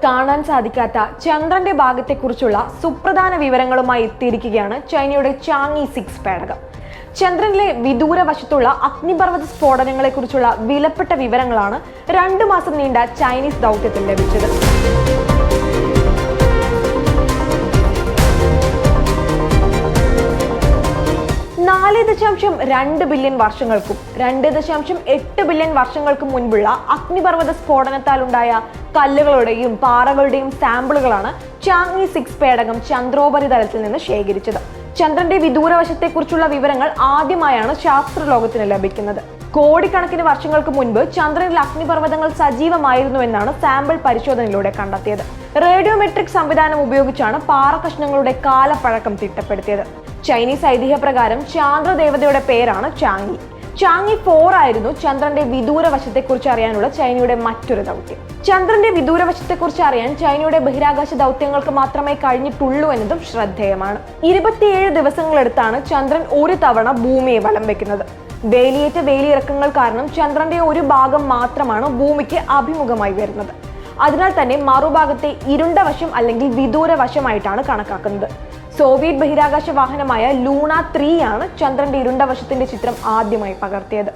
കാണാൻ സാധിക്കാത്ത ചന്ദ്രന്റെ ഭാഗത്തെക്കുറിച്ചുള്ള സുപ്രധാന വിവരങ്ങളുമായി എത്തിയിരിക്കുകയാണ് ചൈനയുടെ ചാങ്യി 6 പേടകം. ചന്ദ്രനിലെ വിദൂര വശത്തുള്ള അഗ്നിപർവ്വത സ്ഫോടനങ്ങളെക്കുറിച്ചുള്ള വിലപ്പെട്ട വിവരങ്ങളാണ് 2 മാസം നീണ്ട ചൈനീസ് ദൗത്യത്തിൽ ലഭിച്ചത്. 4.2 ബില്യൺ വർഷങ്ങൾക്കും 2.8 ബില്യൺ വർഷങ്ങൾക്കും മുൻപുള്ള അഗ്നിപർവ്വത സ്ഫോടനത്താൽ ഉണ്ടായ കല്ലുകളുടെയും പാറകളുടെയും സാമ്പിളുകളാണ് ചാങ്യി 6 പേടകം ചന്ദ്രോപരിതലത്തിൽ നിന്ന് ശേഖരിച്ചത്. ചന്ദ്രന്റെ വിദൂരവശത്തെക്കുറിച്ചുള്ള വിവരങ്ങൾ ആദ്യമായാണ് ശാസ്ത്രലോകത്തിന് ലഭിക്കുന്നത്. കോടിക്കണക്കിന് വർഷങ്ങൾക്ക് മുൻപ് ചന്ദ്രനിൽ അഗ്നിപർവ്വതങ്ങൾ സജീവമായിരുന്നുവെന്നാണ് സാമ്പിൾ പരിശോധനയിലൂടെ കണ്ടെത്തിയത്. റേഡിയോമെട്രിക് സംവിധാനം ഉപയോഗിച്ചാണ് പാറ കഷ്ണങ്ങളുടെ കാലപ്പഴക്കം തിട്ടപ്പെടുത്തിയത്. ചൈനീസ് ഐതിഹ്യപ്രകാരം ചാന്ദ്രദേവതയുടെ പേരാണ് ചാങ്യി. ചാങ്യി 4 ആയിരുന്നു ചന്ദ്രന്റെ വിദൂരവശത്തെക്കുറിച്ച് അറിയാനുള്ള ചൈനയുടെ മറ്റൊരു ദൗത്യം. ചന്ദ്രന്റെ വിദൂരവശത്തെക്കുറിച്ച് അറിയാൻ ചൈനയുടെ ബഹിരാകാശ ദൗത്യങ്ങൾക്ക് മാത്രമേ കഴിഞ്ഞിട്ടുള്ളൂ എന്നതും ശ്രദ്ധേയമാണ്. 27 ദിവസങ്ങളെടുത്താണ് ചന്ദ്രൻ ഒരു തവണ ഭൂമിയെ വലം വെക്കുന്നത്. വേലിയേറ്റ വേലിയിറക്കങ്ങൾ കാരണം ചന്ദ്രന്റെ ഒരു ഭാഗം മാത്രമാണ് ഭൂമിക്ക് അഭിമുഖമായി വരുന്നത്. അതിനാൽ തന്നെ മറുഭാഗത്തെ ഇരുണ്ട വശം അല്ലെങ്കിൽ വിദൂര വശമായിട്ടാണ് കണക്കാക്കുന്നത്. സോവിയറ്റ് ബഹിരാകാശ വാഹനമായ ലൂണ 3 ആണ് ചന്ദ്രന്റെ ഇരുണ്ട വശത്തിന്റെ ചിത്രം ആദ്യമായി പകർത്തിയത്.